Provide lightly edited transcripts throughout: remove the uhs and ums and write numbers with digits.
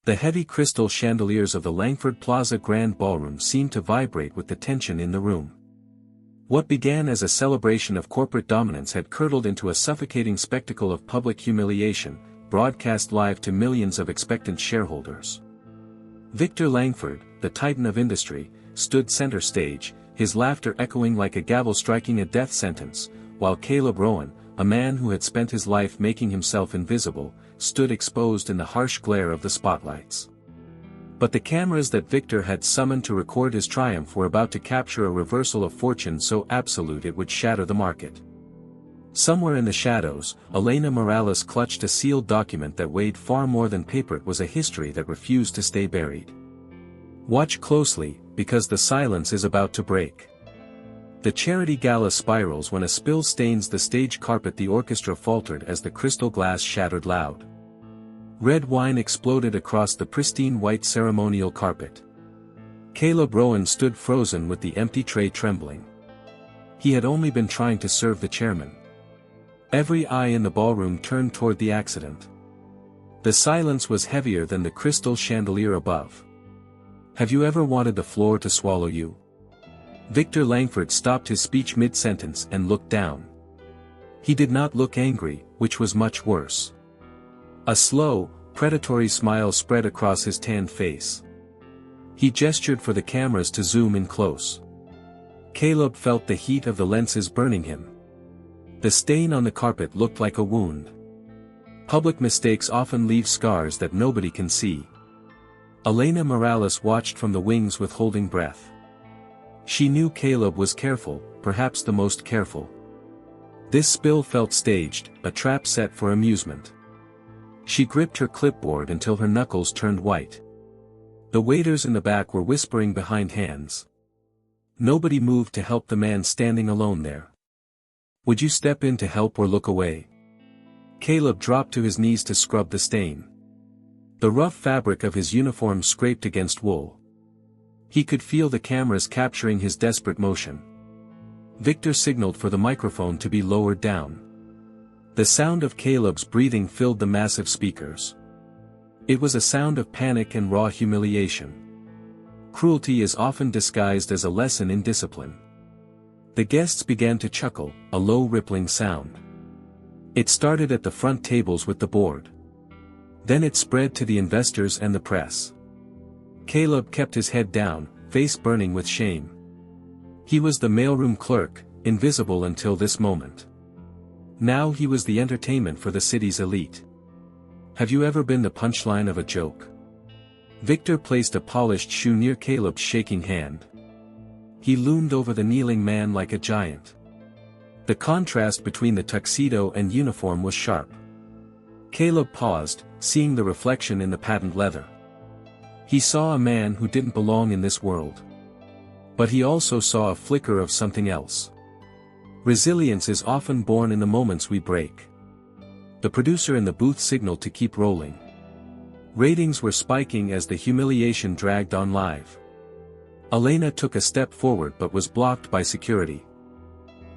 The heavy crystal chandeliers of the Langford Plaza Grand Ballroom seemed to vibrate with the tension in the room. What began as a celebration of corporate dominance had curdled into a suffocating spectacle of public humiliation, broadcast live to millions of expectant shareholders. Victor Langford, the titan of industry, stood center stage, his laughter echoing like a gavel striking a death sentence, while Caleb Rowan, a man who had spent his life making himself invisible, stood exposed in the harsh glare of the spotlights. But the cameras that Victor had summoned to record his triumph were about to capture a reversal of fortune so absolute it would shatter the market. Somewhere in the shadows, Elena Morales clutched a sealed document that weighed far more than paper. It was a history that refused to stay buried. Watch closely, because the silence is about to break. The charity gala spirals when a spill stains the stage carpet. The orchestra faltered as the crystal glass shattered loud. Red wine exploded across the pristine white ceremonial carpet. Caleb Rowan stood frozen with the empty tray trembling. He had only been trying to serve the chairman. Every eye in the ballroom turned toward the accident. The silence was heavier than the crystal chandelier above. Have you ever wanted the floor to swallow you? Victor Langford stopped his speech mid-sentence and looked down. He did not look angry, which was much worse. A slow, predatory smile spread across his tanned face. He gestured for the cameras to zoom in close. Caleb felt the heat of the lenses burning him. The stain on the carpet looked like a wound. Public mistakes often leave scars that nobody can see. Elena Morales watched from the wings with holding breath. She knew Caleb was careful, perhaps the most careful. This spill felt staged, a trap set for amusement. She gripped her clipboard until her knuckles turned white. The waiters in the back were whispering behind hands. Nobody moved to help the man standing alone there. Would you step in to help or look away? Caleb dropped to his knees to scrub the stain. The rough fabric of his uniform scraped against wool. He could feel the cameras capturing his desperate motion. Victor signaled for the microphone to be lowered down. The sound of Caleb's breathing filled the massive speakers. It was a sound of panic and raw humiliation. Cruelty is often disguised as a lesson in discipline. The guests began to chuckle, a low rippling sound. It started at the front tables with the board. Then it spread to the investors and the press. Caleb kept his head down, face burning with shame. He was the mailroom clerk, invisible until this moment. Now he was the entertainment for the city's elite. Have you ever been the punchline of a joke? Victor placed a polished shoe near Caleb's shaking hand. He loomed over the kneeling man like a giant. The contrast between the tuxedo and uniform was sharp. Caleb paused, seeing the reflection in the patent leather. He saw a man who didn't belong in this world. But he also saw a flicker of something else. Resilience is often born in the moments we break. The producer in the booth signaled to keep rolling. Ratings were spiking as the humiliation dragged on live. Elena took a step forward but was blocked by security.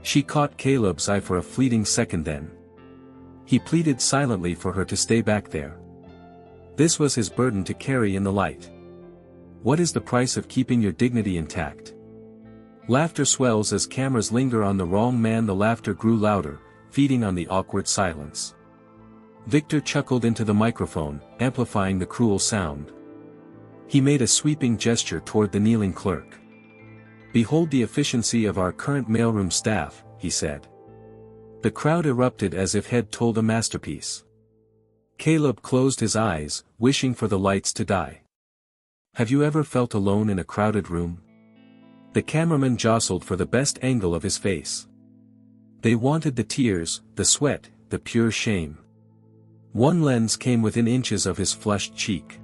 She caught Caleb's eye for a fleeting second then. He pleaded silently for her to stay back there. This was his burden to carry in the light. What is the price of keeping your dignity intact? Laughter swells as cameras linger on the wrong man. The laughter grew louder, feeding on the awkward silence. Victor chuckled into the microphone, amplifying the cruel sound. He made a sweeping gesture toward the kneeling clerk. Behold the efficiency of our current mailroom staff, he said. The crowd erupted as if he'd told a masterpiece. Caleb closed his eyes, wishing for the lights to die. Have you ever felt alone in a crowded room? The cameraman jostled for the best angle of his face. They wanted the tears, the sweat, the pure shame. One lens came within inches of his flushed cheek.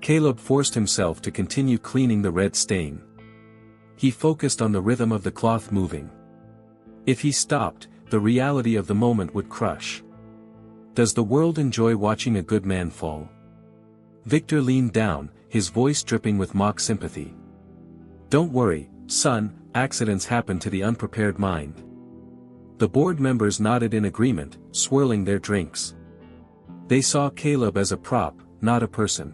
Caleb forced himself to continue cleaning the red stain. He focused on the rhythm of the cloth moving. If he stopped, the reality of the moment would crush. Does the world enjoy watching a good man fall? Victor leaned down, his voice dripping with mock sympathy. Don't worry, son, accidents happen to the unprepared mind. The board members nodded in agreement, swirling their drinks. They saw Caleb as a prop, not a person.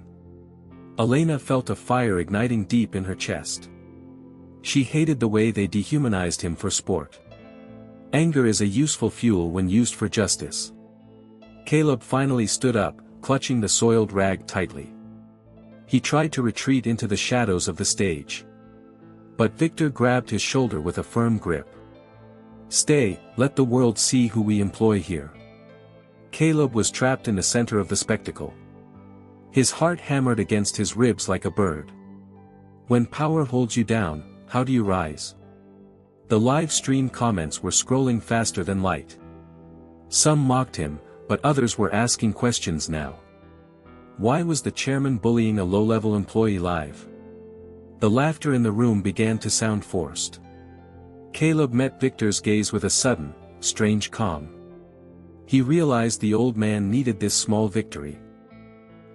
Elena felt a fire igniting deep in her chest. She hated the way they dehumanized him for sport. Anger is a useful fuel when used for justice. Caleb finally stood up, clutching the soiled rag tightly. He tried to retreat into the shadows of the stage. But Victor grabbed his shoulder with a firm grip. "Stay, let the world see who we employ here." Caleb was trapped in the center of the spectacle. His heart hammered against his ribs like a bird. When power holds you down, how do you rise? The live stream comments were scrolling faster than light. Some mocked him, but others were asking questions now. Why was the chairman bullying a low-level employee live? The laughter in the room began to sound forced. Caleb met Victor's gaze with a sudden, strange calm. He realized the old man needed this small victory.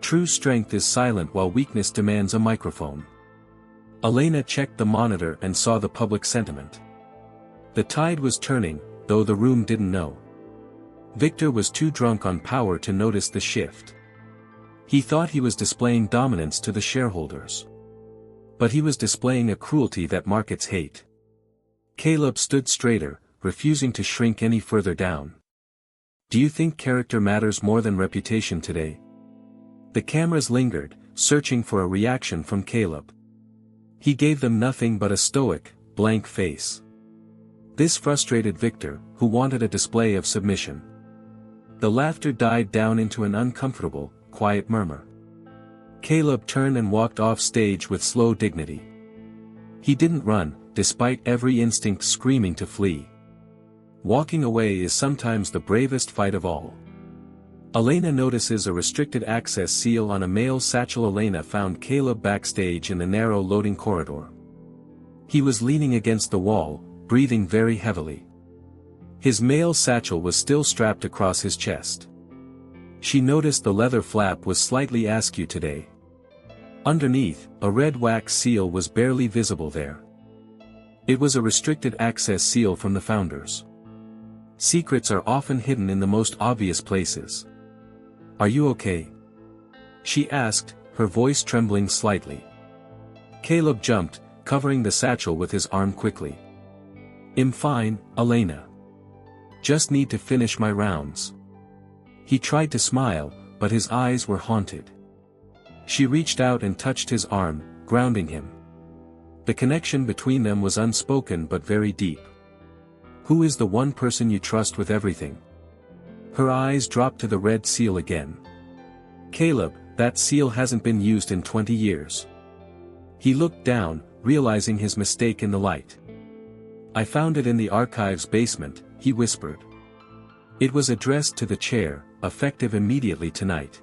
True strength is silent while weakness demands a microphone. Elena checked the monitor and saw the public sentiment. The tide was turning, though the room didn't know. Victor was too drunk on power to notice the shift. He thought he was displaying dominance to the shareholders. But he was displaying a cruelty that markets hate. Caleb stood straighter, refusing to shrink any further down. "Do you think character matters more than reputation today?" The cameras lingered, searching for a reaction from Caleb. He gave them nothing but a stoic, blank face. This frustrated Victor, who wanted a display of submission. The laughter died down into an uncomfortable, quiet murmur. Caleb turned and walked off stage with slow dignity. He didn't run, despite every instinct screaming to flee. Walking away is sometimes the bravest fight of all. Elena notices a restricted access seal on a male satchel. Elena found Caleb backstage in the narrow loading corridor. He was leaning against the wall, breathing very heavily. His mail satchel was still strapped across his chest. She noticed the leather flap was slightly askew today. Underneath, a red wax seal was barely visible there. It was a restricted access seal from the founders. Secrets are often hidden in the most obvious places. "Are you okay?" she asked, her voice trembling slightly. Caleb jumped, covering the satchel with his arm quickly. "I'm fine, Elena. Just need to finish my rounds." He tried to smile, but his eyes were haunted. She reached out and touched his arm, grounding him. The connection between them was unspoken but very deep. "Who is the one person you trust with everything?" Her eyes dropped to the red seal again. "Caleb, that seal hasn't been used in 20 years. He looked down, realizing his mistake in the light. "I found it in the archives basement," he whispered. It was addressed to the chair, effective immediately tonight.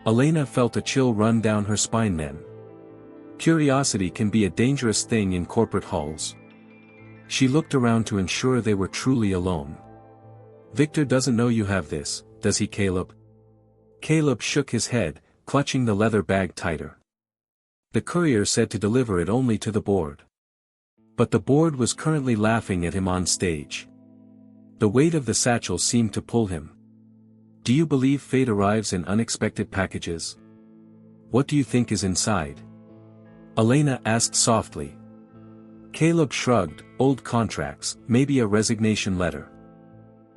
Elena felt a chill run down her spine then. Curiosity can be a dangerous thing in corporate halls. She looked around to ensure they were truly alone. "Victor doesn't know you have this, does he, Caleb?" Caleb shook his head, clutching the leather bag tighter. "The courier said to deliver it only to the board." But the board was currently laughing at him on stage. The weight of the satchel seemed to pull him. "Do you believe fate arrives in unexpected packages? What do you think is inside?" Elena asked softly. Caleb shrugged, "Old contracts, maybe a resignation letter."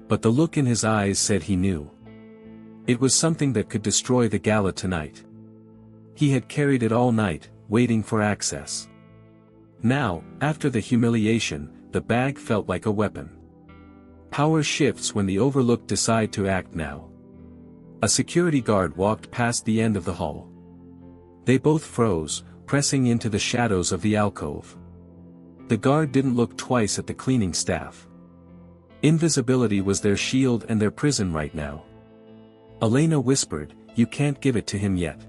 But the look in his eyes said he knew. It was something that could destroy the gala tonight. He had carried it all night, waiting for access. Now, after the humiliation, the bag felt like a weapon. Power shifts when the overlooked decide to act now. A security guard walked past the end of the hall. They both froze, pressing into the shadows of the alcove. The guard didn't look twice at the cleaning staff. Invisibility was their shield and their prison right now. Elena whispered, "You can't give it to him yet."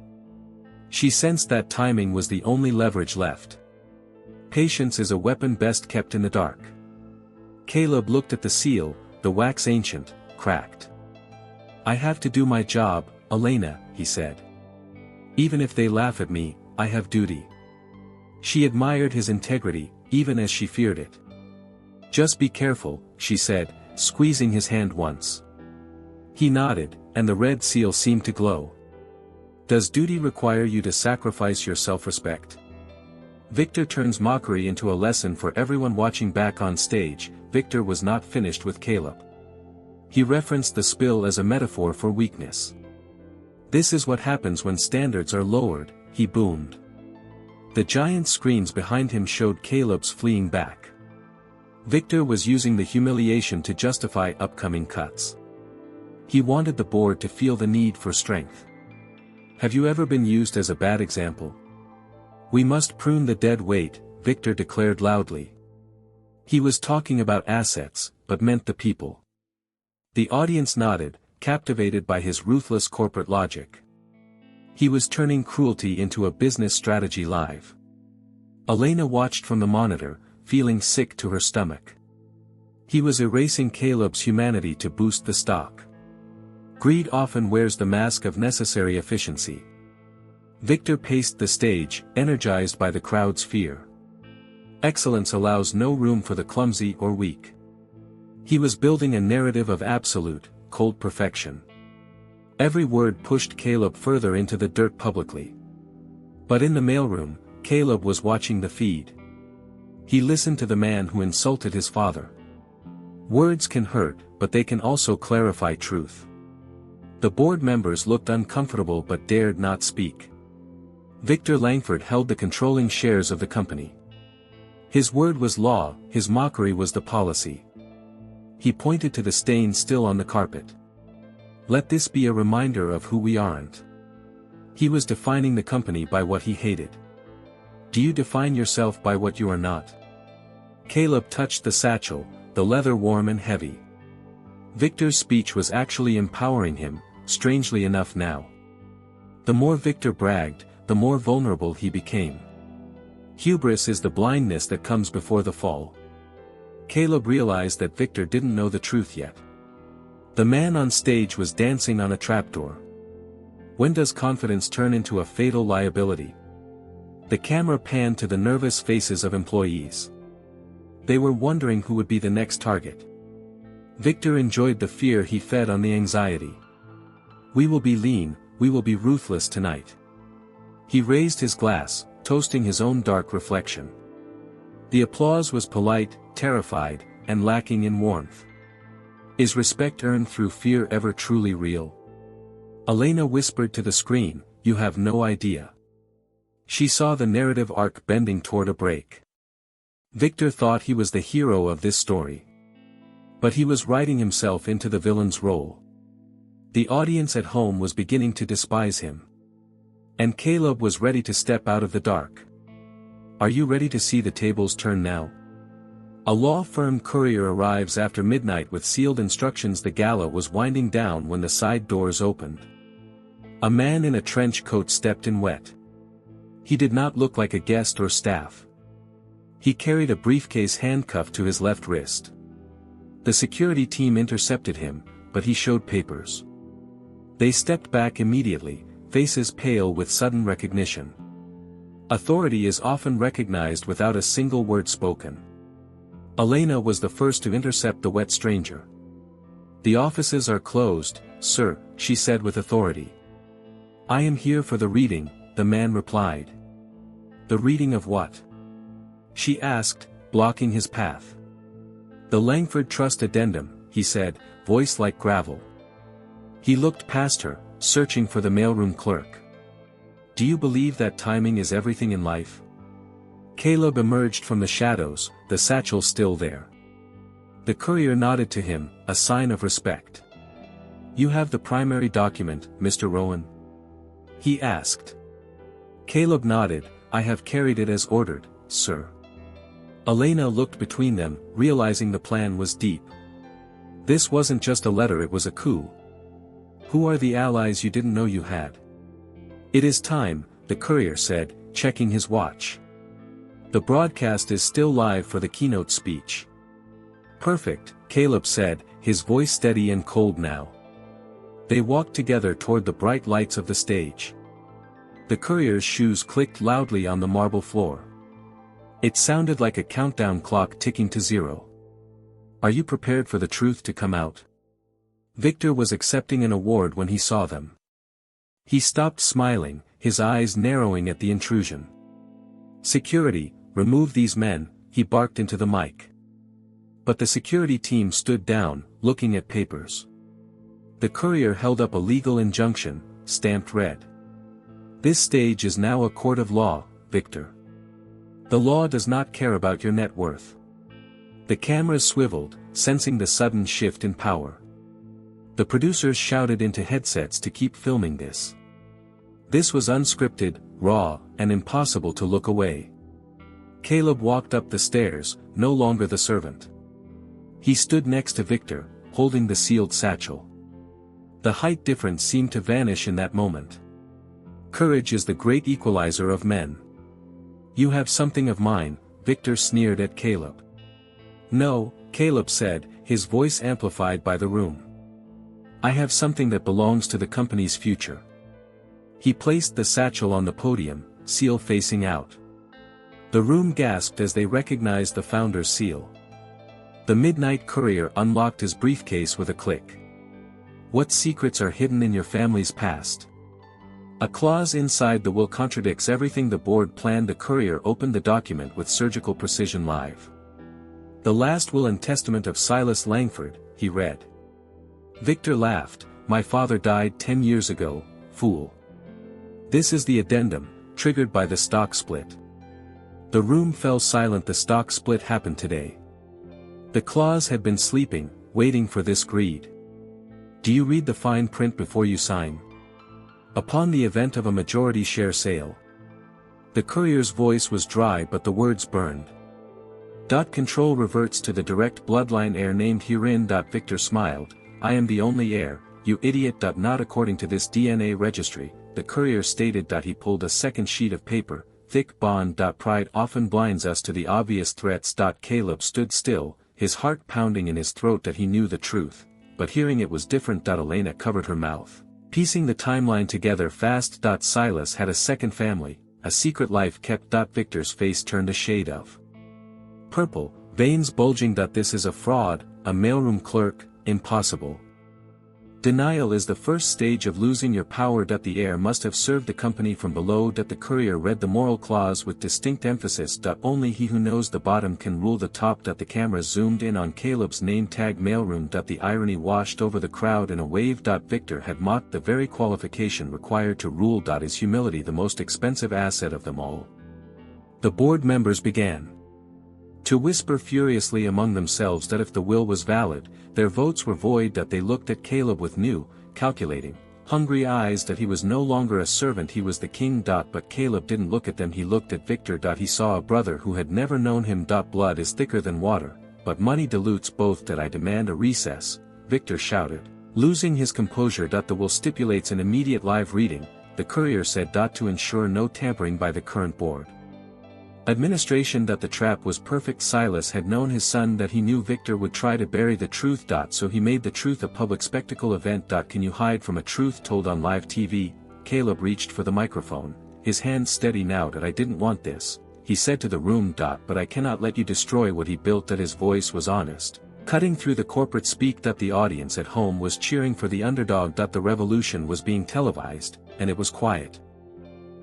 She sensed that timing was the only leverage left. Patience is a weapon best kept in the dark. Caleb looked at the seal, the wax ancient, cracked. "I have to do my job, Elena," he said. "Even if they laugh at me, I have duty." She admired his integrity, even as she feared it. "Just be careful," she said, squeezing his hand once. He nodded, and the red seal seemed to glow. Does duty require you to sacrifice your self-respect? Victor turns mockery into a lesson for everyone watching back on stage. Victor was not finished with Caleb. He referenced the spill as a metaphor for weakness. This is what happens when standards are lowered, he boomed. The giant screens behind him showed Caleb's fleeing back. Victor was using the humiliation to justify upcoming cuts. He wanted the board to feel the need for strength. Have you ever been used as a bad example? We must prune the dead weight, Victor declared loudly. He was talking about assets, but meant the people. The audience nodded, captivated by his ruthless corporate logic. He was turning cruelty into a business strategy live. Elena watched from the monitor, feeling sick to her stomach. He was erasing Caleb's humanity to boost the stock. Greed often wears the mask of necessary efficiency. Victor paced the stage, energized by the crowd's fear. Excellence allows no room for the clumsy or weak. He was building a narrative of absolute, cold perfection. Every word pushed Caleb further into the dirt publicly. But in the mailroom, Caleb was watching the feed. He listened to the man who insulted his father. Words can hurt, but they can also clarify truth. The board members looked uncomfortable but dared not speak. Victor Langford held the controlling shares of the company. His word was law, his mockery was the policy. He pointed to the stain still on the carpet. Let this be a reminder of who we aren't. He was defining the company by what he hated. Do you define yourself by what you are not? Caleb touched the satchel, the leather warm and heavy. Victor's speech was actually empowering him, strangely enough now. The more Victor bragged, the more vulnerable he became. Hubris is the blindness that comes before the fall. Caleb realized that Victor didn't know the truth yet. The man on stage was dancing on a trapdoor. When does confidence turn into a fatal liability? The camera panned to the nervous faces of employees. They were wondering who would be the next target. Victor enjoyed the fear he fed on the anxiety. We will be lean, we will be ruthless tonight. He raised his glass, toasting his own dark reflection. The applause was polite, terrified, and lacking in warmth. Is respect earned through fear ever truly real? Elena whispered to the screen, you have no idea. She saw the narrative arc bending toward a break. Victor thought he was the hero of this story. But he was writing himself into the villain's role. The audience at home was beginning to despise him. And Caleb was ready to step out of the dark. Are you ready to see the tables turn now? A law firm courier arrives after midnight with sealed instructions. The gala was winding down when the side doors opened. A man in a trench coat stepped in wet. He did not look like a guest or staff. He carried a briefcase handcuffed to his left wrist. The security team intercepted him, but he showed papers. They stepped back immediately, faces pale with sudden recognition. Authority is often recognized without a single word spoken. Elena was the first to intercept the wet stranger. The offices are closed, sir, she said with authority. I am here for the reading, the man replied. The reading of what? She asked, blocking his path. The Langford Trust Addendum, he said, voice like gravel. He looked past her, searching for the mailroom clerk. Do you believe that timing is everything in life? Caleb emerged from the shadows, the satchel still there. The courier nodded to him, a sign of respect. You have the primary document, Mr. Rowan? He asked. Caleb nodded, I have carried it as ordered, sir. Elena looked between them, realizing the plan was deep. This wasn't just a letter, it was a coup. Who are the allies you didn't know you had? It is time, the courier said, checking his watch. The broadcast is still live for the keynote speech. Perfect, Caleb said, his voice steady and cold now. They walked together toward the bright lights of the stage. The courier's shoes clicked loudly on the marble floor. It sounded like a countdown clock ticking to 0. Are you prepared for the truth to come out? Victor was accepting an award when he saw them. He stopped smiling, his eyes narrowing at the intrusion. "Security, remove these men," he barked into the mic. But the security team stood down, looking at papers. The courier held up a legal injunction, stamped red. "This stage is now a court of law, Victor. The law does not care about your net worth." The cameras swiveled, sensing the sudden shift in power. The producers shouted into headsets to keep filming this. This was unscripted, raw, and impossible to look away. Caleb walked up the stairs, no longer the servant. He stood next to Victor, holding the sealed satchel. The height difference seemed to vanish in that moment. Courage is the great equalizer of men. "You have something of mine," Victor sneered at Caleb. "No," Caleb said, his voice amplified by the room. "I have something that belongs to the company's future." He placed the satchel on the podium, seal facing out. The room gasped as they recognized the founder's seal. The midnight courier unlocked his briefcase with a click. "What secrets are hidden in your family's past?" A clause inside the will contradicts everything the board planned. The courier opened the document with surgical precision live. "The last will and testament of Silas Langford," he read. Victor laughed. "My father died 10 years ago, fool. This is the addendum, triggered by the stock split." The room fell silent. The stock split happened today. The clause had been sleeping, waiting for this greed. "Do you read the fine print before you sign? Upon the event of a majority share sale." The courier's voice was dry but the words burned. Control reverts to the direct bloodline heir named herein. Victor smiled. "I am the only heir, you idiot. Not according to this DNA registry," the courier stated. He pulled a second sheet of paper, thick bond. "Pride often blinds us to the obvious threats." Caleb stood still, his heart pounding in his throat. He knew the truth, but hearing it was different. Elena covered her mouth, piecing the timeline together fast. Silas had a second family, a secret life kept. Victor's face turned a shade of purple, veins bulging. "This is a fraud, a mailroom clerk, impossible. Denial is the first stage of losing your power." The heir must have served the company from below. The courier read the moral clause with distinct emphasis. "Only he who knows the bottom can rule the top." The cameras zoomed in on Caleb's name tag, mailroom. The irony washed over the crowd in a wave. Victor had mocked the very qualification required to rule. Is humility the most expensive asset of them all? The board members began to whisper furiously among themselves that if the will was valid, their votes were void. They looked at Caleb with new, calculating, hungry eyes. He was no longer a servant, he was the king. But Caleb didn't look at them, he looked at Victor. He saw a brother who had never known him. "Blood is thicker than water, but money dilutes both." "I demand a recess," Victor shouted, losing his composure. "The will stipulates an immediate live reading," the courier said. "To ensure no tampering by the current board administration." The trap was perfect. Silas had known his son. He knew Victor would try to bury the truth. So he made the truth a public spectacle event. "Can you hide from a truth told on live TV? Caleb reached for the microphone, his hand steady now. "I didn't want this," he said to the room. "But I cannot let you destroy what he built." His voice was honest, cutting through the corporate speak. The audience at home was cheering for the underdog. The revolution was being televised, and it was quiet.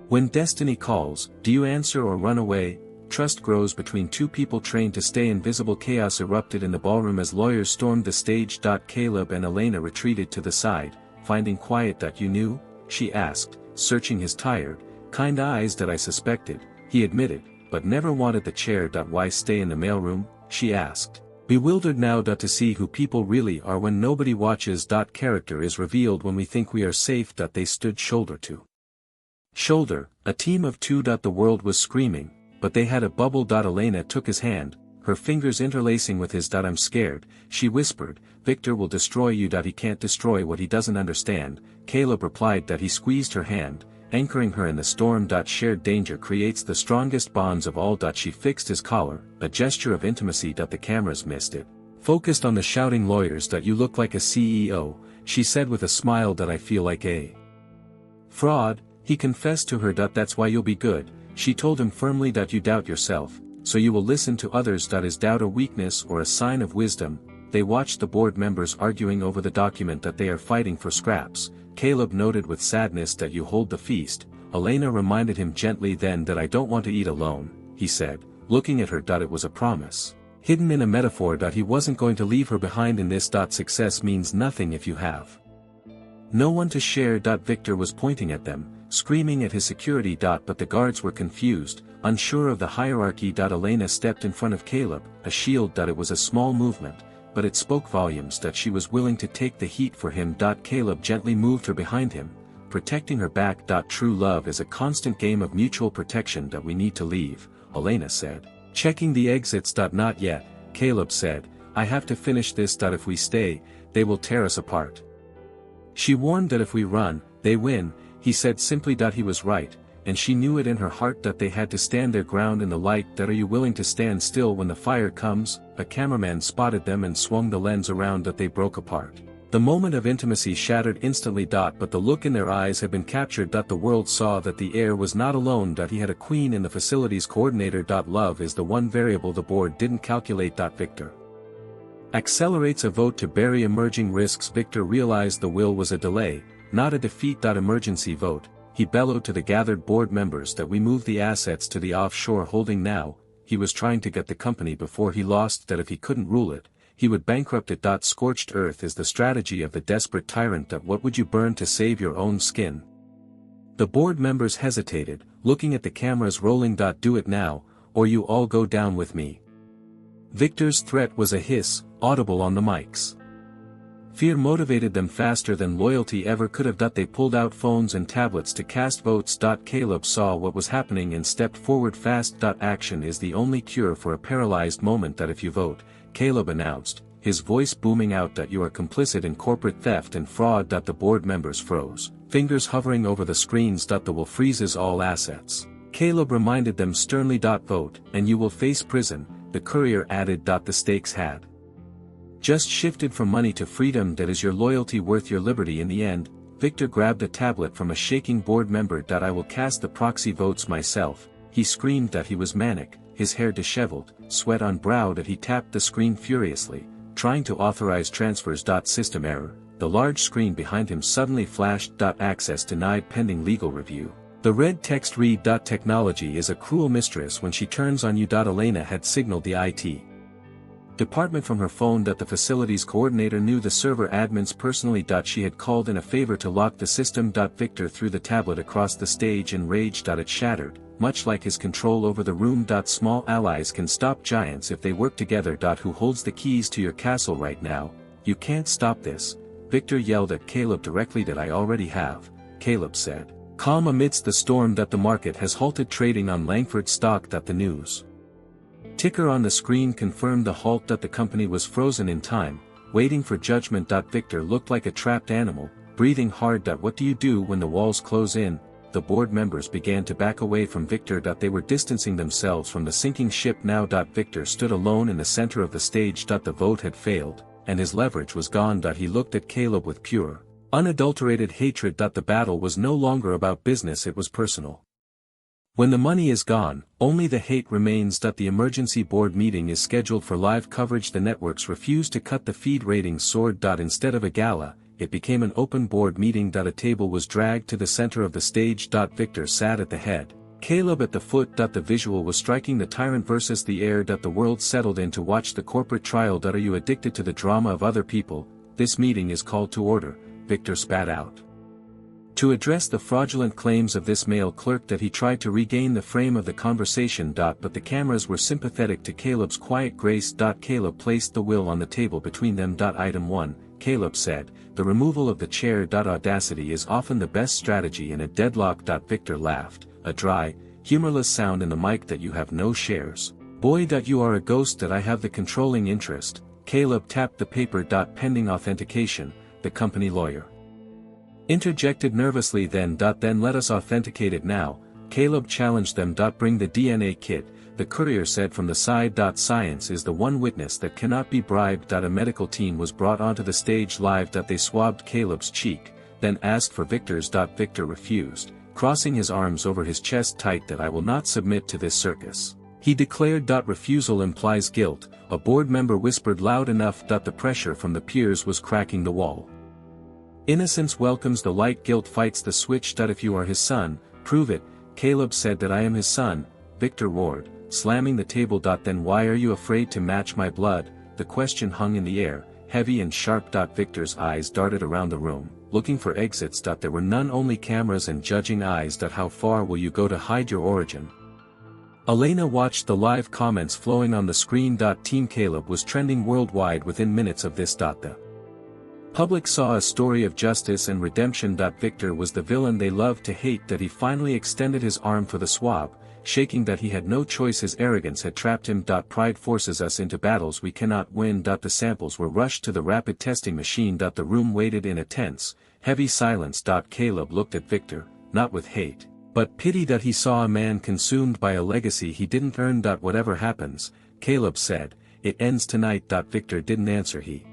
When destiny calls, do you answer or run away? Trust grows between two people trained to stay invisible. Chaos erupted in the ballroom as lawyers stormed the stage. Caleb and Elena retreated to the side, finding quiet. "You knew?" she asked, searching his tired, kind eyes. "I suspected," he admitted, "but never wanted the chair." "Why stay in the mailroom?" she asked, bewildered now. To see who people really are when nobody watches. Character is revealed when we think we are safe. They stood shoulder to shoulder, a team of two. The world was screaming, but they had a bubble. Elena took his hand, her fingers interlacing with his. "I'm scared," she whispered. "Victor will destroy you." "He can't destroy what he doesn't understand," Caleb replied. He squeezed her hand, anchoring her in the storm. Shared danger creates the strongest bonds of all. She fixed his collar, a gesture of intimacy. The cameras missed it, focused on the shouting lawyers. "You look like a CEO," she said with a smile. "I feel like a fraud," he confessed to her. "That's why you'll be good," she told him firmly. "You doubt yourself, so you will listen to others." "Is doubt a weakness or a sign of wisdom?" They watched the board members arguing over the document. "They are fighting for scraps," Caleb noted with sadness. You hold the feast. Elena reminded him gently. Then that I don't want to eat alone, he said, looking at her. It was a promise, hidden in a metaphor. He wasn't going to leave her behind in this. Success means nothing if you have no one to share. Victor was pointing at them, screaming at his security. But the guards were confused, unsure of the hierarchy. Elena stepped in front of Caleb, a shield. It was a small movement, but it spoke volumes. She was willing to take the heat for him. Caleb gently moved her behind him, protecting her back. True love is a constant game of mutual protection. We need to leave, Elena said, checking the exits. Not yet, Caleb said, I have to finish this. If we stay, they will tear us apart. She warned. If we run, they win, he said simply. He was right, and she knew it in her heart. They had to stand their ground in the light. Are you willing to stand still when the fire comes? A cameraman spotted them and swung the lens around. They broke apart. The moment of intimacy shattered instantly. But the look in their eyes had been captured. The world saw that the heir was not alone. He had a queen in the facilities coordinator. Love is the one variable the board didn't calculate. Victor accelerates a vote to bury emerging risks. Victor realized the will was a delay, not a defeat. Emergency vote, he bellowed to the gathered board members. We move the assets to the offshore holding now. He was trying to get the company before he lost. If he couldn't rule it, he would bankrupt it. Scorched earth is the strategy of the desperate tyrant. What would you burn to save your own skin? The board members hesitated, looking at the cameras rolling. Do it now, or you all go down with me. Victor's threat was a hiss, audible on the mics. Fear motivated them faster than loyalty ever could have. They pulled out phones and tablets to cast votes. Caleb saw what was happening and stepped forward fast. Action is the only cure for a paralyzed moment. If you vote, Caleb announced, his voice booming out. You are complicit in corporate theft and fraud. The board members froze, fingers hovering over the screens. The will freezes all assets. Caleb reminded them sternly. Vote, and you will face prison, the courier added. The stakes had just shifted from money to freedom. Is your loyalty worth your liberty in the end? Victor grabbed a tablet from a shaking board member. I will cast the proxy votes myself, he screamed. He was manic, his hair disheveled, sweat on brow. He tapped the screen furiously, trying to authorize transfers. System error, the large screen behind him suddenly flashed. Access denied pending legal review. The red text read. Technology is a cruel mistress when she turns on you. Elena had signaled the IT department from her phone. The facilities coordinator knew the server admins personally. She had called in a favor to lock the system. Victor threw the tablet across the stage in rage. It shattered, much like his control over the room. Small allies can stop giants if they work together. Who holds the keys to your castle right now? You can't stop this, Victor yelled at Caleb directly. I already have, Caleb said, calm amidst the storm. The market has halted trading on Langford stock. The news ticker on the screen confirmed the halt. The company was frozen in time, waiting for judgment. Victor looked like a trapped animal, breathing hard. What do you do when the walls close in? The board members began to back away from Victor. They were distancing themselves from the sinking ship now. Victor stood alone in the center of the stage. The vote had failed, and his leverage was gone. He looked at Caleb with pure, unadulterated hatred. The battle was no longer about business, it was personal. When the money is gone, only the hate remains. The emergency board meeting is scheduled for live coverage. The networks refused to cut the feed. Ratings soared. Instead of a gala, it became an open board meeting. A table was dragged to the center of the stage. Victor sat at the head, Caleb at the foot. The visual was striking. The tyrant versus the heir. The world settled in to watch the corporate trial. Are you addicted to the drama of other people? This meeting is called to order, Victor spat out. To address the fraudulent claims of this male clerk. He tried to regain the frame of the conversation. But the cameras were sympathetic to Caleb's quiet grace. Caleb placed the will on the table between them. Item 1, Caleb said, the removal of the chair. Audacity is often the best strategy in a deadlock. Victor laughed, a dry, humorless sound in the mic. You have no shares. Boy. You are a ghost. I have the controlling interest. Caleb tapped the paper. Pending authentication, the company lawyer interjected nervously. Then let us authenticate it now, Caleb challenged them. Bring the DNA kit, the courier said from the side. Science is the one witness that cannot be bribed. A medical team was brought onto the stage live. They swabbed Caleb's cheek, then asked for Victor's. Victor refused, crossing his arms over his chest tight. I will not submit to this circus, he declared. Refusal implies guilt, a board member whispered loud enough. The pressure from the peers was cracking the wall. Innocence welcomes the light, guilt fights the switch. If you are his son, prove it. Caleb said that I am his son, Victor roared, slamming the table. Then why are you afraid to match my blood? The question hung in the air, heavy and sharp. Victor's eyes darted around the room, looking for exits. There were none, only cameras and judging eyes. How far will you go to hide your origin? Elena watched the live comments flowing on the screen. Team Caleb was trending worldwide within minutes of this. The public saw a story of justice and redemption. Victor was the villain they loved to hate. He finally extended his arm for the swab, shaking that he had no choice. His arrogance had trapped him. Pride forces us into battles we cannot win. The samples were rushed to the rapid testing machine. The room waited in a tense, heavy silence. Caleb looked at Victor, not with hate, but pity. He saw a man consumed by a legacy he didn't earn. Whatever happens, Caleb said, it ends tonight. Victor didn't answer. He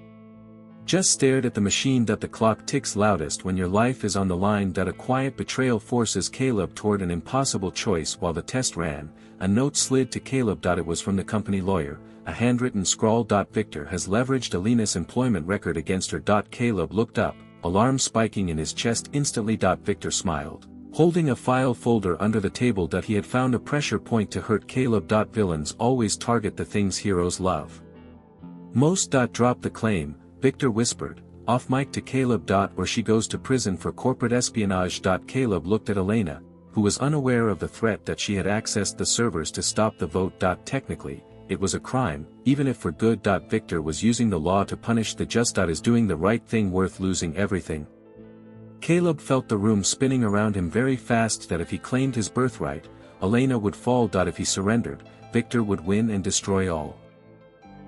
just stared at the machine. The clock ticks loudest when your life is on the line. A quiet betrayal forces Caleb toward an impossible choice. While the test ran, a note slid to Caleb. It was from the company lawyer, a handwritten scrawl. Victor has leveraged Elena's employment record against her. Caleb looked up, alarm spiking in his chest instantly. Victor smiled, holding a file folder under the table. He had found a pressure point to hurt Caleb. Villains always target the things heroes love most. Drop the claim, Victor whispered, off mic to Caleb. Or she goes to prison for corporate espionage. Caleb looked at Elena, who was unaware of the threat that she had accessed the servers to stop the vote. Technically, it was a crime, even if for good. Victor was using the law to punish the just. Is doing the right thing worth losing everything? Caleb felt the room spinning around him very fast. If he claimed his birthright, Elena would fall. If he surrendered, Victor would win and destroy all.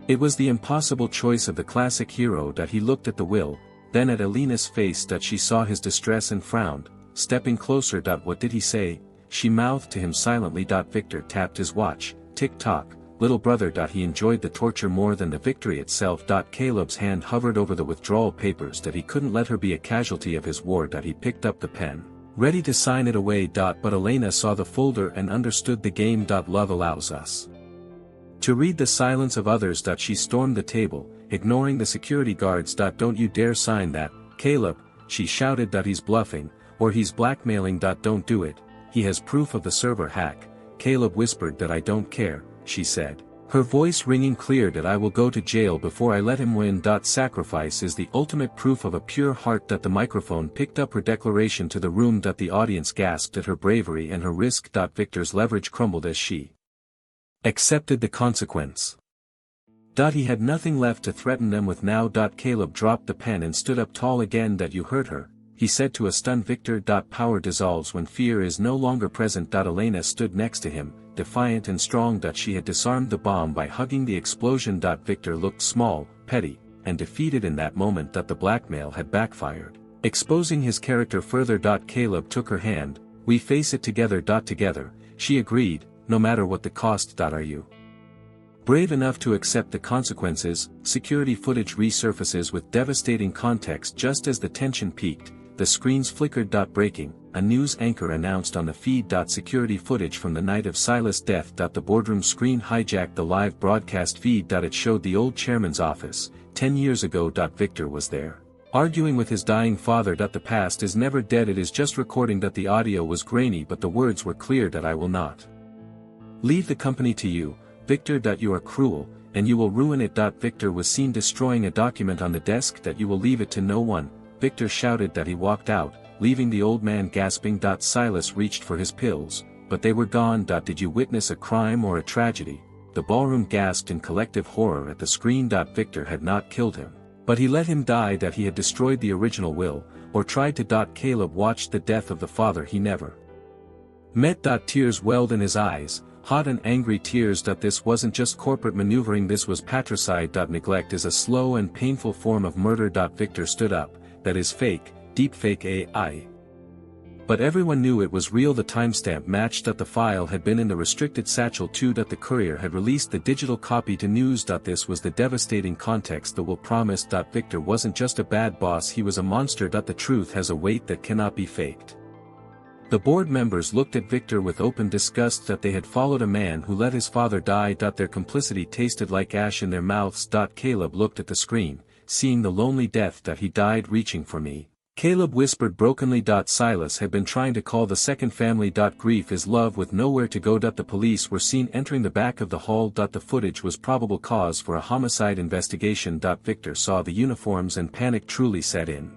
It was the impossible choice of the classic hero. He looked at the will, then at Elena's face. She saw his distress and frowned, stepping closer. What did he say? She mouthed to him silently. Victor tapped his watch, tick-tock, little brother. He enjoyed the torture more than the victory itself. Caleb's hand hovered over the withdrawal papers. He couldn't let her be a casualty of his war. He picked up the pen, ready to sign it away. But Elena saw the folder and understood the game. Love allows us to read the silence of others. She stormed the table, ignoring the security guards. Don't you dare sign that, Caleb, she shouted. He's bluffing, or he's blackmailing. Don't do it, he has proof of the server hack. Caleb whispered. I don't care, she said, her voice ringing clear. I will go to jail before I let him win. Sacrifice is the ultimate proof of a pure heart. The microphone picked up her declaration to the room. The audience gasped at her bravery and her risk. Victor's leverage crumbled as she accepted the consequence. He had nothing left to threaten them with now. Caleb dropped the pen and stood up tall again. You heard her, he said to a stunned Victor. Power dissolves when fear is no longer present. Elena stood next to him, defiant and strong. She had disarmed the bomb by hugging the explosion. Victor looked small, petty, and defeated in that moment. The blackmail had backfired, exposing his character further. Caleb took her hand. We face it together. Together, she agreed, no matter what the cost. Are you brave enough to accept the consequences? Security footage resurfaces with devastating context just as the tension peaked. The screens flickered. Breaking, a news anchor announced on the feed. Security footage from the night of Silas' death. The boardroom screen hijacked the live broadcast feed. It showed the old chairman's office, 10 years ago. Victor was there, arguing with his dying father. The past is never dead, it is just recording. The audio was grainy but the words were clear. I will not leave the company to you, Victor. You are cruel, and you will ruin it. Victor was seen destroying a document on the desk. You will leave it to no one, Victor shouted. He walked out, leaving the old man gasping. Silas reached for his pills, but they were gone. Did you witness a crime or a tragedy? The ballroom gasped in collective horror at the screen. Victor had not killed him, but he let him die. He had destroyed the original will, or tried to. Caleb watched the death of the father he never met. Tears welled in his eyes, hot and angry tears. This wasn't just corporate maneuvering, this was patricide. Neglect is a slow and painful form of murder. Victor stood up. That is fake, deepfake AI. But everyone knew it was real. The timestamp matched. The file had been in the restricted satchel too. The courier had released the digital copy to news. This was the devastating context. The will promised. Victor wasn't just a bad boss, he was a monster. The truth has a weight that cannot be faked. The board members looked at Victor with open disgust. They had followed a man who let his father die. Their complicity tasted like ash in their mouths. Caleb looked at the screen, seeing the lonely death. He died reaching for me, Caleb whispered brokenly. Silas had been trying to call the second family. Grief is love with nowhere to go. The police were seen entering the back of the hall. The footage was probable cause for a homicide investigation. Victor saw the uniforms and panic truly set in.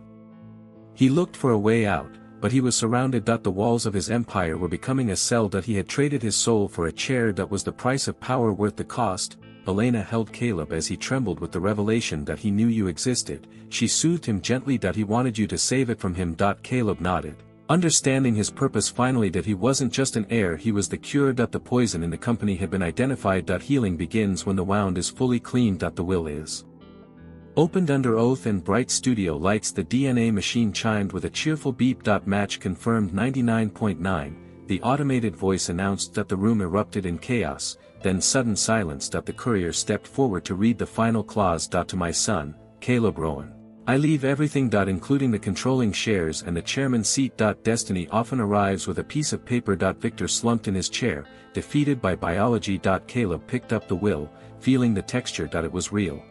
He looked for a way out, but he was surrounded. The walls of his empire were becoming a cell. He had traded his soul for a chair. Was the price of power worth the cost? Elena held Caleb as he trembled with the revelation that he knew you existed. She soothed him gently. He wanted you to save it from him. Caleb nodded, understanding his purpose finally. He wasn't just an heir, he was the cure. The poison in the company had been identified. Healing begins when the wound is fully cleaned. The will is opened under oath and bright studio lights. The DNA machine chimed with a cheerful beep. Match confirmed 99.9. The automated voice announced that the room erupted in chaos, then sudden silence. The courier stepped forward to read the final clause. To my son, Caleb Rowan, I leave everything. Including the controlling shares and the chairman's seat. Destiny often arrives with a piece of paper. Victor slumped in his chair, defeated by biology. Caleb picked up the will, feeling the texture. It was real.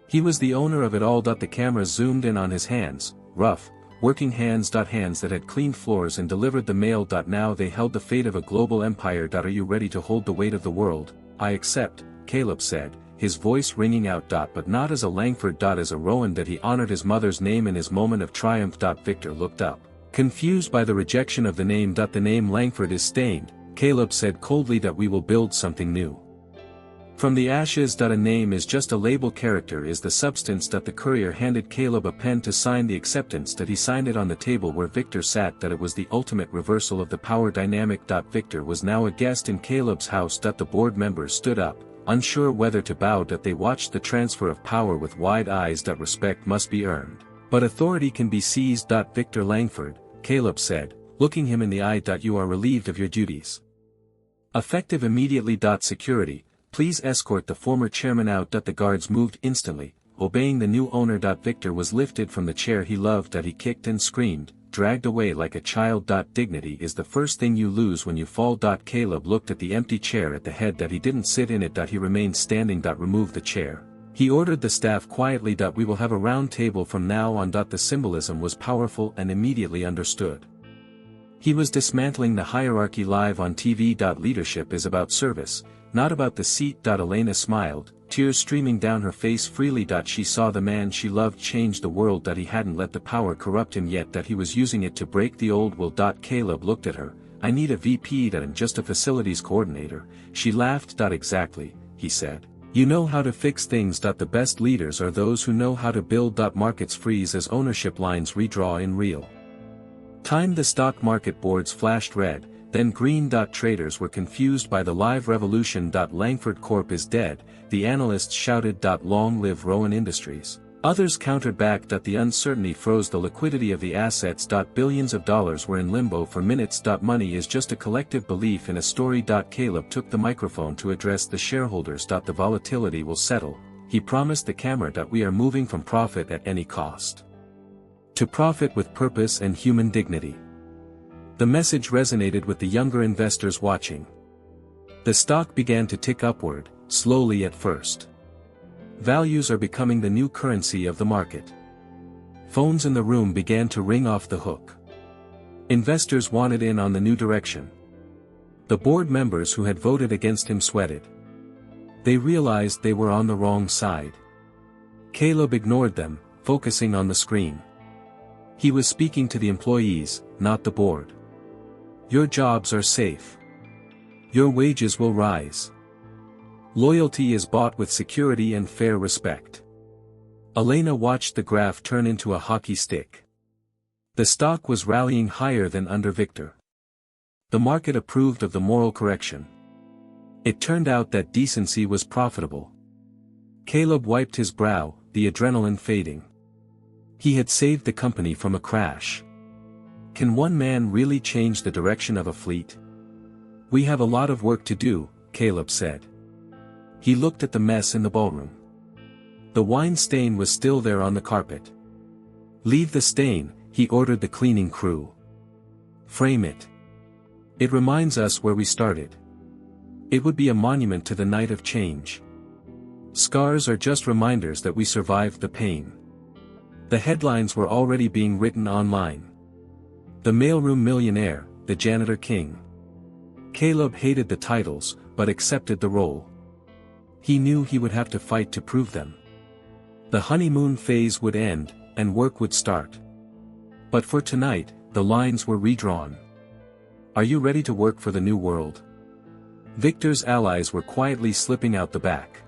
He was the owner of it all. The camera zoomed in on his hands, rough, working hands. Hands that had cleaned floors and delivered the mail. Now they held the fate of a global empire. Are you ready to hold the weight of the world? I accept, Caleb said, his voice ringing out. But not as a Langford. As a Rowan. He honored his mother's name in his moment of triumph. Victor looked up, confused by the rejection of the name. The name Langford is stained, Caleb said coldly. We will build something new from the ashes. A name is just a label, character is the substance. The courier handed Caleb a pen to sign the acceptance. He signed it on the table where Victor sat. It was the ultimate reversal of the power dynamic. Victor was now a guest in Caleb's house. The board members stood up, unsure whether to bow. They watched the transfer of power with wide eyes. Respect must be earned, but authority can be seized. Victor Langford, Caleb said, looking him in the eye. You are relieved of your duties. Effective immediately. Security, please escort the former chairman out. The guards moved instantly, obeying the new owner. Victor was lifted from the chair he loved. He kicked and screamed, dragged away like a child. Dignity is the first thing you lose when you fall. Caleb looked at the empty chair at the head. He didn't sit in it. He remained standing. Remove the chair, he ordered the staff quietly. We will have a round table from now on. The symbolism was powerful and immediately understood. He was dismantling the hierarchy live on TV. Leadership is about service, not about the seat. Elena smiled, tears streaming down her face freely. She saw the man she loved change the world. He hadn't let the power corrupt him yet. He was using it to break the old will. Caleb looked at her. I need a VP. And just a facilities coordinator. She laughed. Exactly, he said. You know how to fix things. The best leaders are those who know how to build. Markets freeze as ownership lines redraw in real time. The stock market boards flashed red, then green. Traders were confused by the live revolution. Langford Corp is dead, the analysts shouted. Long live Rowan Industries. Others countered back. The uncertainty froze the liquidity of the assets. Billions of dollars were in limbo for minutes. Money is just a collective belief in a story. Caleb took the microphone to address the shareholders. The volatility will settle, he promised the camera. We are moving from profit at any cost to profit with purpose and human dignity. The message resonated with the younger investors watching. The stock began to tick upward, slowly at first. Values are becoming the new currency of the market. Phones in the room began to ring off the hook. Investors wanted in on the new direction. The board members who had voted against him sweated. They realized they were on the wrong side. Caleb ignored them, focusing on the screen. He was speaking to the employees, not the board. Your jobs are safe. Your wages will rise. Loyalty is bought with security and fair respect. Elena watched the graph turn into a hockey stick. The stock was rallying higher than under Victor. The market approved of the moral correction. It turned out that decency was profitable. Caleb wiped his brow, the adrenaline fading. He had saved the company from a crash. Can one man really change the direction of a fleet? We have a lot of work to do, Caleb said. He looked at the mess in the ballroom. The wine stain was still there on the carpet. Leave the stain, he ordered the cleaning crew. Frame it. It reminds us where we started. It would be a monument to the night of change. Scars are just reminders that we survived the pain. The headlines were already being written online. The mailroom millionaire, the janitor king. Caleb hated the titles, but accepted the role. He knew he would have to fight to prove them. The honeymoon phase would end, and work would start. But for tonight, the lines were redrawn. Are you ready to work for the new world? Victor's allies were quietly slipping out the back.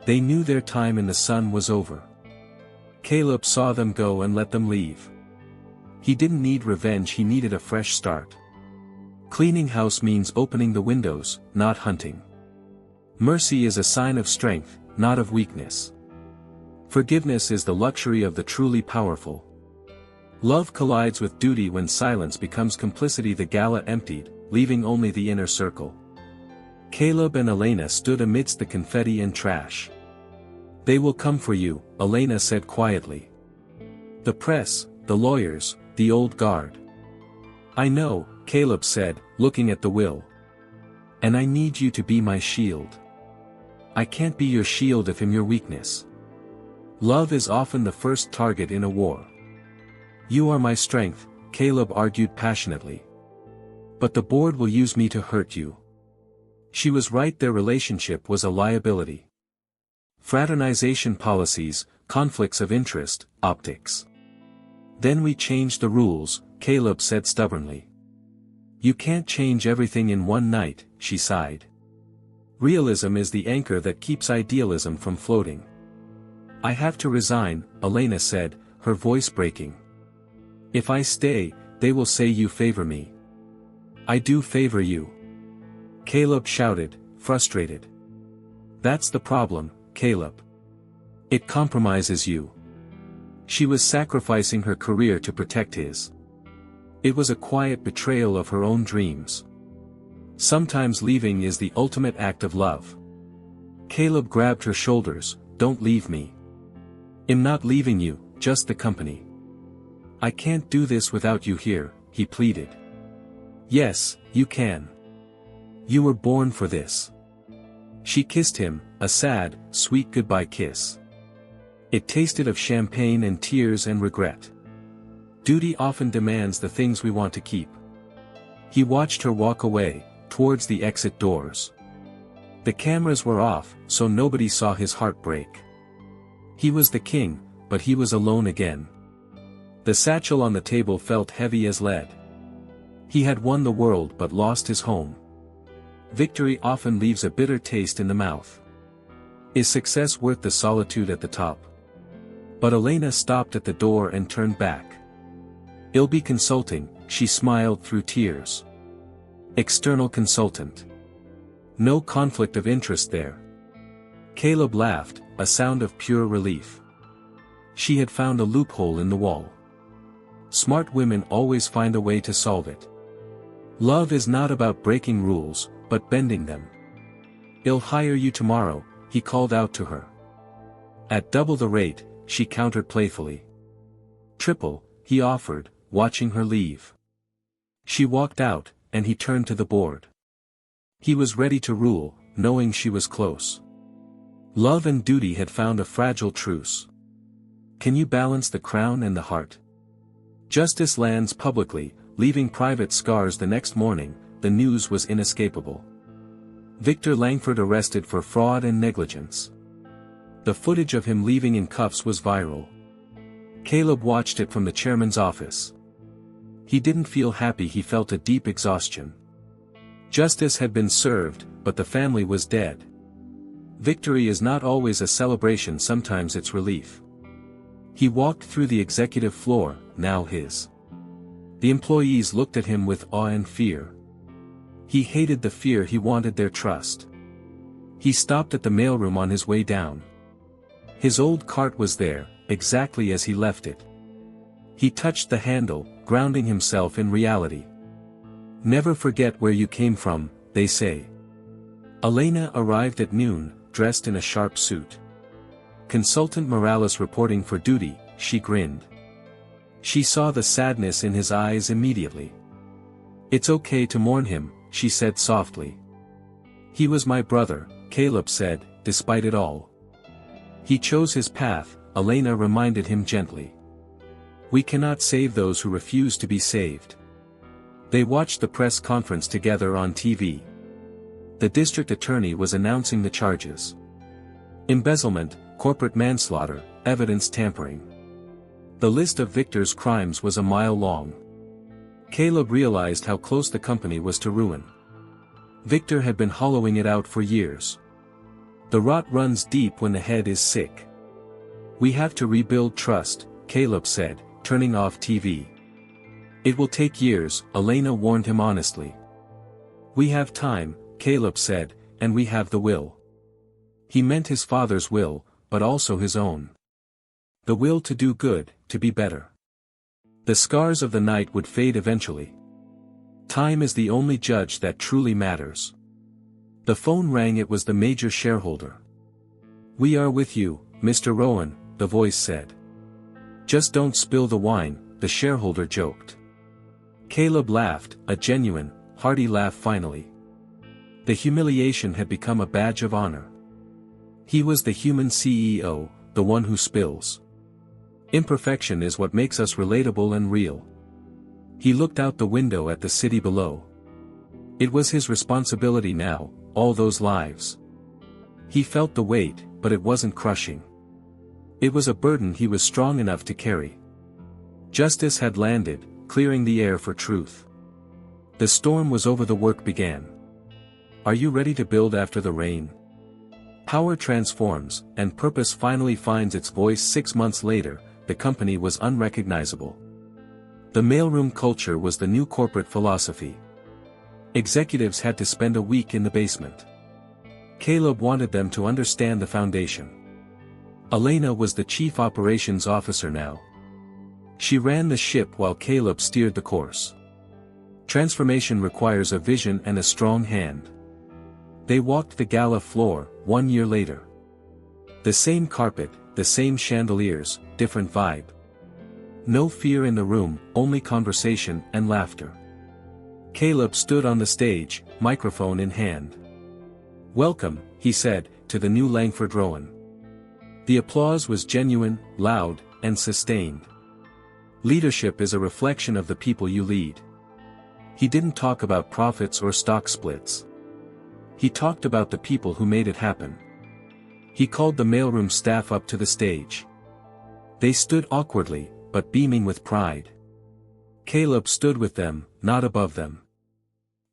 They knew their time in the sun was over. Caleb saw them go and let them leave. He didn't need revenge, he needed a fresh start. Cleaning house means opening the windows, not hunting. Mercy is a sign of strength, not of weakness. Forgiveness is the luxury of the truly powerful. Love collides with duty when silence becomes complicity. The gala emptied, leaving only the inner circle. Caleb and Elena stood amidst the confetti and trash. They will come for you, Elena said quietly. The press, the lawyers, the old guard. I know, Caleb said, looking at the will. And I need you to be my shield. I can't be your shield if I'm your weakness. Love is often the first target in a war. You are my strength, Caleb argued passionately. But the board will use me to hurt you. She was right, their relationship was a liability. Fraternization policies, conflicts of interest, optics. Then we changed the rules, Caleb said stubbornly. You can't change everything in one night, she sighed. Realism is the anchor that keeps idealism from floating. I have to resign, Elena said, her voice breaking. If I stay, they will say you favor me. I do favor you. Caleb shouted, frustrated. That's the problem, Caleb. It compromises you. She was sacrificing her career to protect his. It was a quiet betrayal of her own dreams. Sometimes leaving is the ultimate act of love. Caleb grabbed her shoulders, don't leave me. I'm not leaving you, just the company. I can't do this without you here, he pleaded. Yes, you can. You were born for this. She kissed him, a sad, sweet goodbye kiss. It tasted of champagne and tears and regret. Duty often demands the things we want to keep. He watched her walk away, towards the exit doors. The cameras were off, so nobody saw his heart break. He was the king, but he was alone again. The satchel on the table felt heavy as lead. He had won the world but lost his home. Victory often leaves a bitter taste in the mouth. Is success worth the solitude at the top? But Elena stopped at the door and turned back. I'll be consulting, she smiled through tears. External consultant. No conflict of interest there. Caleb laughed, a sound of pure relief. She had found a loophole in the wall. Smart women always find a way to solve it. Love is not about breaking rules, but bending them. I'll hire you tomorrow, he called out to her. At double the rate, she countered playfully. Triple, he offered, watching her leave. She walked out, and he turned to the board. He was ready to rule, knowing she was close. Love and duty had found a fragile truce. Can you balance the crown and the heart? Justice lands publicly, leaving private scars. The next morning, the news was inescapable. Victor Langford arrested for fraud and negligence. The footage of him leaving in cuffs was viral. Caleb watched it from the chairman's office. He didn't feel happy, he felt a deep exhaustion. Justice had been served, but the family was dead. Victory is not always a celebration, sometimes it's relief. He walked through the executive floor, now his. The employees looked at him with awe and fear. He hated the fear, he wanted their trust. He stopped at the mailroom on his way down. His old cart was there, exactly as he left it. He touched the handle, grounding himself in reality. Never forget where you came from, they say. Elena arrived at noon, dressed in a sharp suit. Consultant Morales reporting for duty, she grinned. She saw the sadness in his eyes immediately. It's okay to mourn him, she said softly. He was my brother, Caleb said, despite it all. He chose his path, Elena reminded him gently. We cannot save those who refuse to be saved. They watched the press conference together on TV. The district attorney was announcing the charges. Embezzlement, corporate manslaughter, evidence tampering. The list of Victor's crimes was a mile long. Caleb realized how close the company was to ruin. Victor had been hollowing it out for years. The rot runs deep when the head is sick. We have to rebuild trust, Caleb said, turning off TV. It will take years, Elena warned him honestly. We have time, Caleb said, and we have the will. He meant his father's will, but also his own. The will to do good, to be better. The scars of the night would fade eventually. Time is the only judge that truly matters. The phone rang. It was the major shareholder. We are with you, Mr. Rowan, the voice said. Just don't spill the wine, the shareholder joked. Caleb laughed, a genuine, hearty laugh finally. The humiliation had become a badge of honor. He was the human CEO, the one who spills. Imperfection is what makes us relatable and real. He looked out the window at the city below. It was his responsibility now, all those lives. He felt the weight, but it wasn't crushing. It was a burden he was strong enough to carry. Justice had landed, clearing the air for truth. The storm was over. The work began. Are you ready to build after the rain? Power transforms, and purpose finally finds its voice. 6 months later, the company was unrecognizable. The mailroom culture was the new corporate philosophy. Executives had to spend a week in the basement. Caleb wanted them to understand the foundation. Elena was the chief operations officer now. She ran the ship while Caleb steered the course. Transformation requires a vision and a strong hand. They walked the gala floor, 1 year later. The same carpet, the same chandeliers, different vibe. No fear in the room, only conversation and laughter. Caleb stood on the stage, microphone in hand. Welcome, he said, to the new Langford Rowan. The applause was genuine, loud, and sustained. Leadership is a reflection of the people you lead. He didn't talk about profits or stock splits. He talked about the people who made it happen. He called the mailroom staff up to the stage. They stood awkwardly, but beaming with pride. Caleb stood with them, not above them.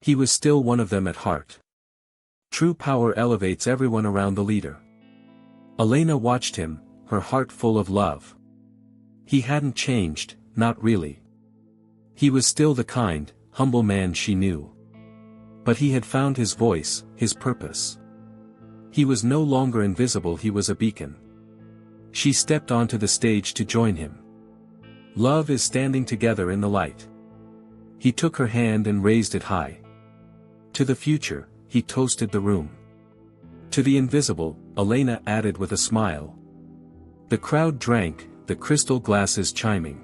He was still one of them at heart. True power elevates everyone around the leader. Elena watched him, her heart full of love. He hadn't changed, not really. He was still the kind, humble man she knew. But he had found his voice, his purpose. He was no longer invisible. He was a beacon. She stepped onto the stage to join him. Love is standing together in the light. He took her hand and raised it high. To the future, he toasted the room. To the invisible, Elena added with a smile. The crowd drank, the crystal glasses chiming.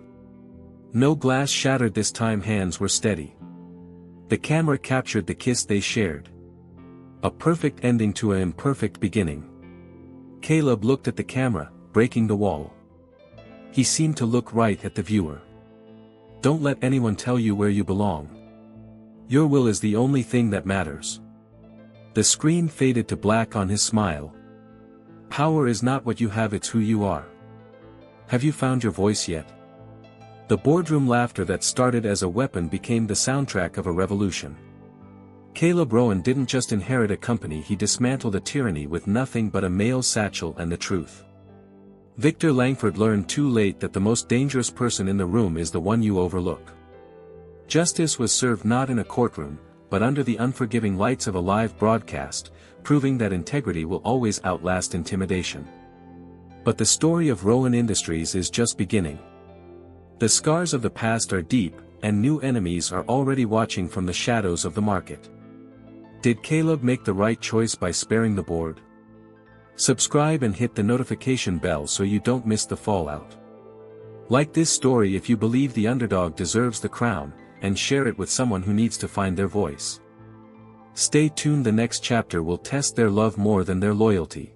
No glass shattered this time. Hands were steady. The camera captured the kiss they shared. A perfect ending to an imperfect beginning. Caleb looked at the camera, breaking the wall. He seemed to look right at the viewer. Don't let anyone tell you where you belong. Your will is the only thing that matters. The screen faded to black on his smile. Power is not what you have, it's who you are. Have you found your voice yet? The boardroom laughter that started as a weapon became the soundtrack of a revolution. Caleb Rowan didn't just inherit a company, he dismantled a tyranny with nothing but a mail satchel and the truth. Victor Langford learned too late that the most dangerous person in the room is the one you overlook. Justice was served not in a courtroom, but under the unforgiving lights of a live broadcast, proving that integrity will always outlast intimidation. But the story of Rowan Industries is just beginning. The scars of the past are deep, and new enemies are already watching from the shadows of the market. Did Caleb make the right choice by sparing the board? Subscribe and hit the notification bell so you don't miss the fallout. Like this story if you believe the underdog deserves the crown, and share it with someone who needs to find their voice. Stay tuned, the next chapter will test their love more than their loyalty.